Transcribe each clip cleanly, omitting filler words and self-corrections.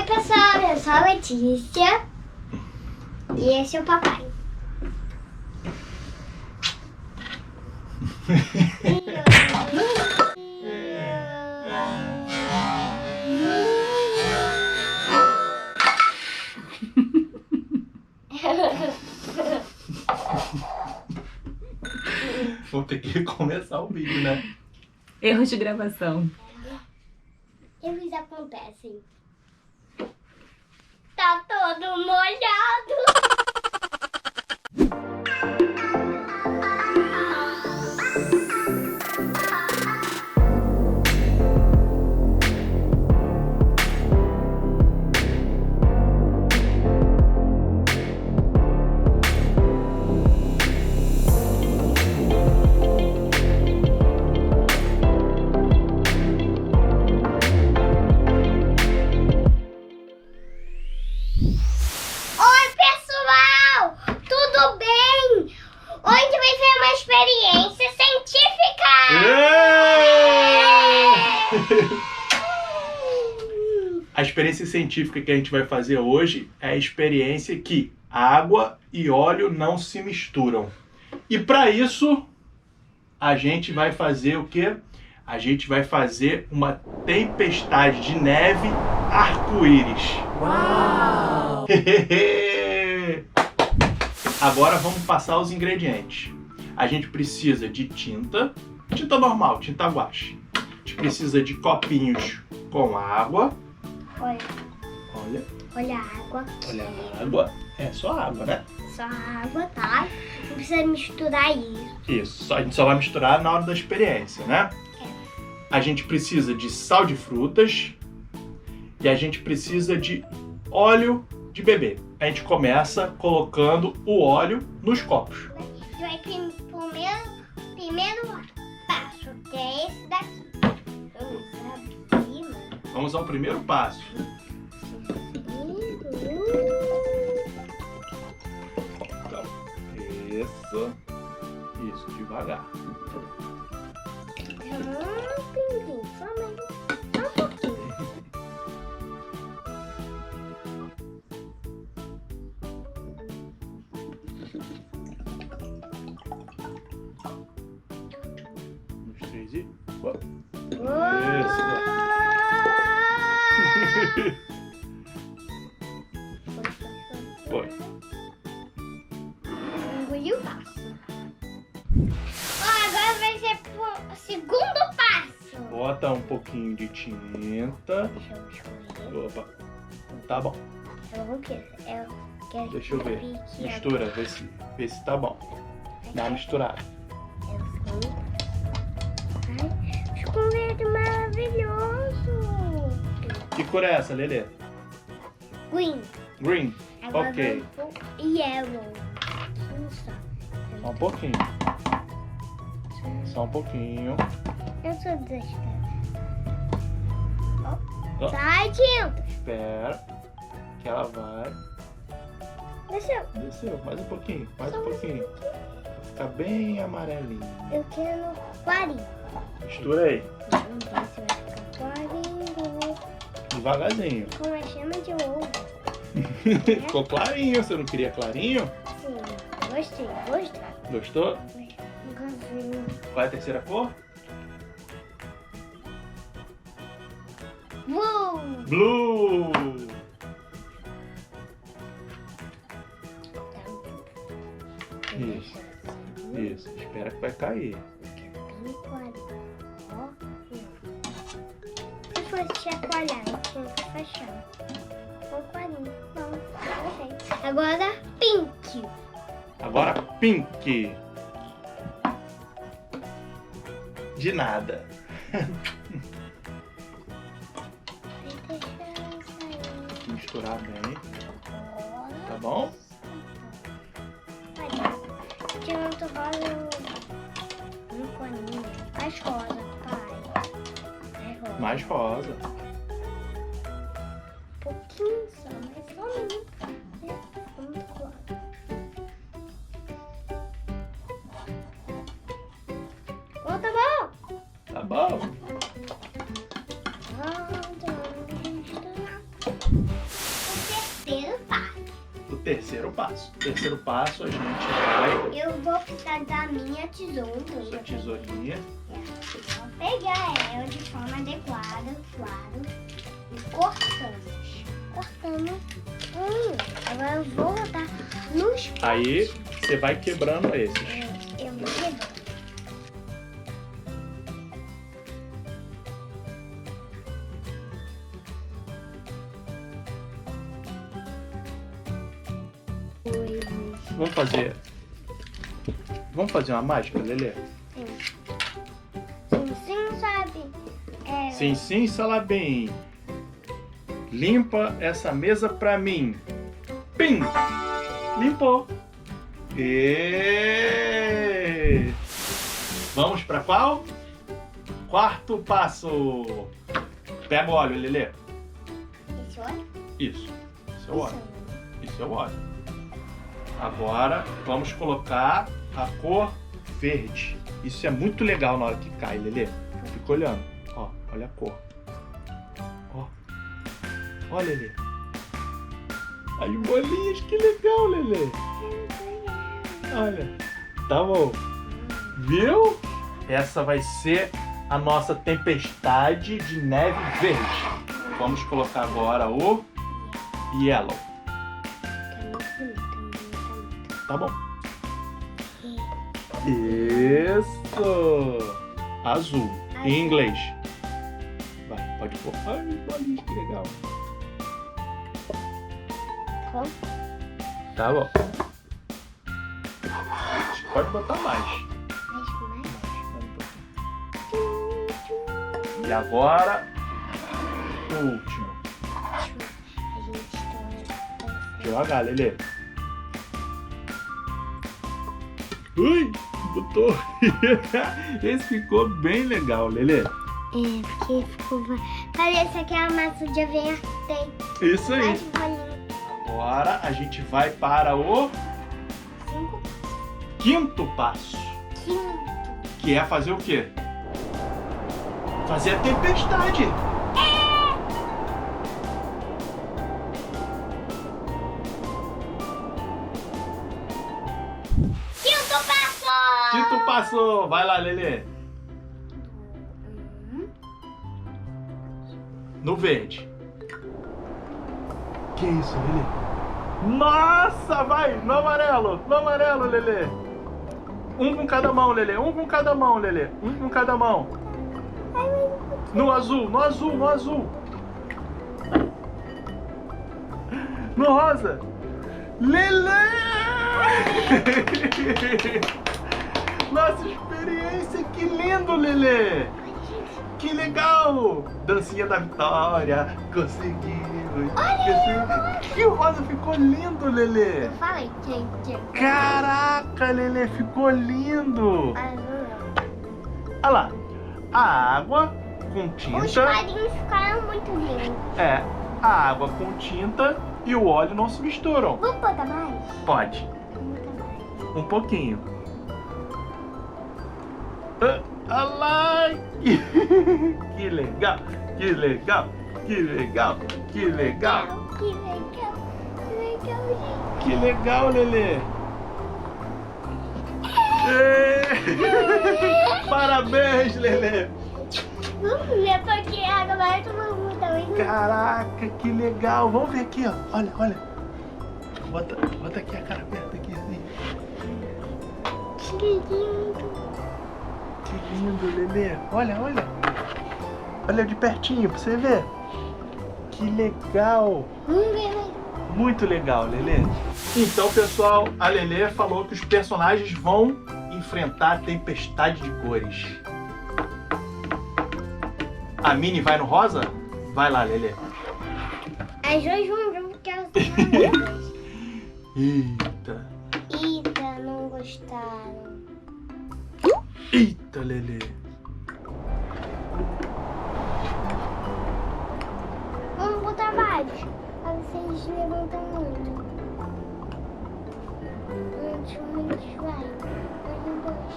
pessoal, eu sou a Letícia e esse é o papai. Vou ter que começar o vídeo, né? Erros de gravação. Eles acontecem. Tá todo molhado. Experiência científica! A experiência científica que a gente vai fazer hoje é a experiência que água e óleo não se misturam. E para isso, a gente vai fazer o quê? A gente vai fazer uma tempestade de neve arco-íris. Uau! Agora vamos passar os ingredientes. A gente precisa de tinta normal, tinta guache. A gente precisa de copinhos com água. Olha a água aqui. Olha a água. É só água, né? Só água, tá? Não precisa misturar isso. Isso, a gente só vai misturar na hora da experiência, né? A gente precisa de sal de frutas e a gente precisa de óleo de bebê. A gente começa colocando o óleo nos copos. Vai primeiro passo, que é esse daqui. Vamos abrir, né? Vamos ao primeiro passo. Então, isso, devagar. Pinguim, só um pouquinho. Uns 3 e... Isso. Foi. Engoliu o passo. Agora vai ser o segundo passo. Bota um pouquinho de tinta. Deixa eu escolher. Opa, tá bom. Eu quero Deixa eu ver. aqui, Mistura, vê se tá bom. Dá uma misturada. Ai, ficou um verde maravilhoso. Que cor é essa, Lelê? Green. Green. Agora Ok. vamos pro yellow. Só um pouquinho. Só um pouquinho. Eu sou desesperada. Ó. Sai, tinta. Espera. Que ela vai. Desceu. Desceu. Mais um pouquinho. Mais um pouquinho. Vai ficar bem amarelinho. Eu quero clarinho. Mistura aí. Não sei se vai ficar clarinho. Devagarzinho. Com a chama de ovo. Ficou clarinho. Você não queria clarinho? Sim, gostei. Gostou? Qual é a terceira cor? Blue! Isso. Espera que vai cair. Bem clarinho. Ó. Se fosse chacoalhar, eu tinha que fechar. Ficou clarinho. Bom, gostei. Agora, pink. Agora, pink. De nada. Misturar bem. Tá bom? Tinta rosa no paninho. Mais rosa, pai. Mais rosa. Um pouquinho só, mas só muito. Muito claro. Oh, tá bom. Tá bom. Vamos misturar. Terceiro passo. Terceiro passo, a gente vai... Eu vou precisar da minha tesoura. Sua tesourinha. Vou pegar ela de forma adequada, claro. E cortamos. Cortamos. Agora eu vou botar nos potes. Aí, você vai quebrando esses. Eu vou quebrar. Vamos fazer uma mágica, Lelê? Sim, sabe? Sim, sim, Salabim. Limpa essa mesa pra mim. Pim! Limpou. E... Vamos pra qual? Quarto passo. Pega o óleo, Lelê. Esse óleo? Isso. Isso é o óleo. Isso é o óleo. Agora vamos colocar a cor verde. Isso é muito legal na hora que cai, Lelê. Fica olhando. Ó, olha a cor. Ó. Ó, Lelê. As bolinhas, que legal, Lelê. Olha. Tá bom. Viu? Essa vai ser a nossa tempestade de neve verde. Vamos colocar agora o yellow. Tá bom. Isso! Azul. Em inglês. Vai, pode pôr. Ai, bolinha, que legal. Tá bom? Tá bom. Pode botar mais. E agora, o último. Joga, Lelê. Ui, botou. Esse ficou bem legal, Lelê. Porque ficou... Parece aquela massa de aveia que tem. Isso aí. Agora a gente vai para o quinto passo. Que é fazer o quê? Fazer a tempestade. Quinto passo. Vai lá, Lelê. No verde. Que isso, Lelê? Nossa, vai! No amarelo, Lelê. Um com cada mão, Lelê. Um com cada mão, Lelê. Um com cada mão. No azul, no azul, no azul. No rosa. Lelê! Nossa experiência, que lindo, Lelê! Que legal! Dancinha da vitória, conseguimos! Olha! Que rosa ficou lindo, Lelê! Eu falei, gente. Caraca, Lelê, ficou lindo! Olha lá, a água com tinta. Os quadrinhos ficaram muito lindos. É, a água com tinta e o óleo não se misturam. Vamos botar mais? Pode, um pouquinho. Olha lá! Que legal, que legal, que legal, que legal. Que legal, que legal, gente. Que legal, Lelê. Parabéns, Lelê. Vamos ver porque agora tomamos também. Caraca, que legal. Vamos ver aqui, ó. Olha, olha. Bota aqui a cara aberta aqui, assim. Que lindo. Que lindo, Lelê. Olha, olha. Olha de pertinho pra você ver. Que legal. Vamos ver, né? Muito legal, Lelê. Então, pessoal, a Lelê falou que os personagens vão enfrentar a tempestade de cores. A Minnie vai no rosa? Vai lá, Lelê. As duas vão junto porque elas são amigas. Eita. Eita, não gostaram. Eita, Lelê. Vamos botar vários. Pra vocês levantam muito. Muitos, vai. Mais um, dois.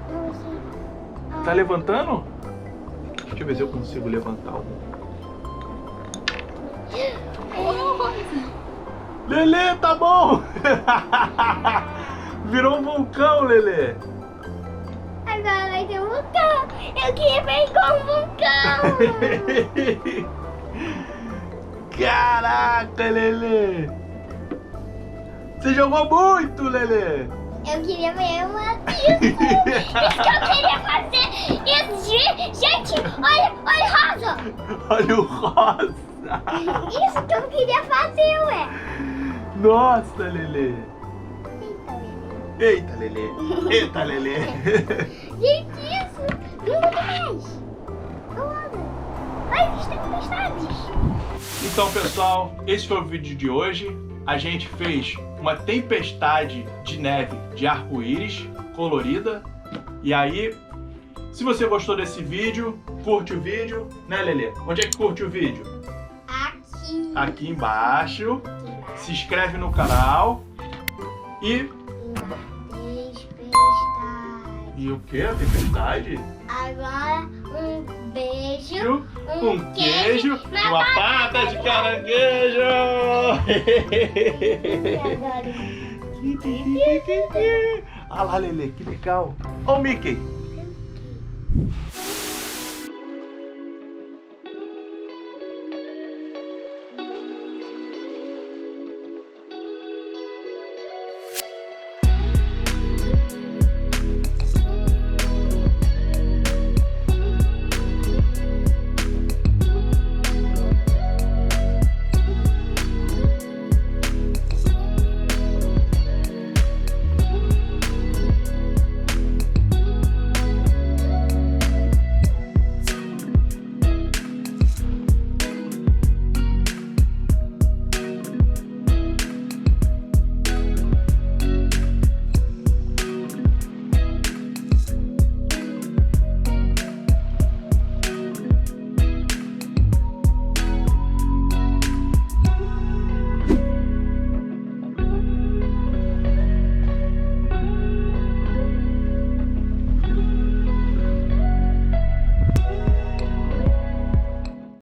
Pra vocês. Tá levantando? Deixa eu ver se eu consigo levantar algum. Lelê, tá bom! Virou um vulcão, Lelê! Agora vai ter um vulcão. Eu queria ver igual um vulcão. Caraca, Lelê! Você jogou muito, Lelê! Eu queria ver uma isso. Isso que eu queria fazer. Isso, gente, olha rosa. Olha o rosa! Isso que eu queria fazer, ué. Nossa, Lelê! Eita, Lelê. Eita, Lelê! Eita, Lelê! Gente, isso. Não muda mais. Olha. Olha as tempestades. Então, pessoal, esse foi o vídeo de hoje. A gente fez uma tempestade de neve de arco-íris colorida. E aí, se você gostou desse vídeo, curte o vídeo, né, Lelê? Onde é que curte o vídeo? Aqui. Aqui embaixo. Se inscreve no canal. E... Tempestade. E o que? A tempestade? Agora, um beijo. Um queijo, uma pata de caranguejo! Olha lá, Lelê, que legal! Olha o Mickey!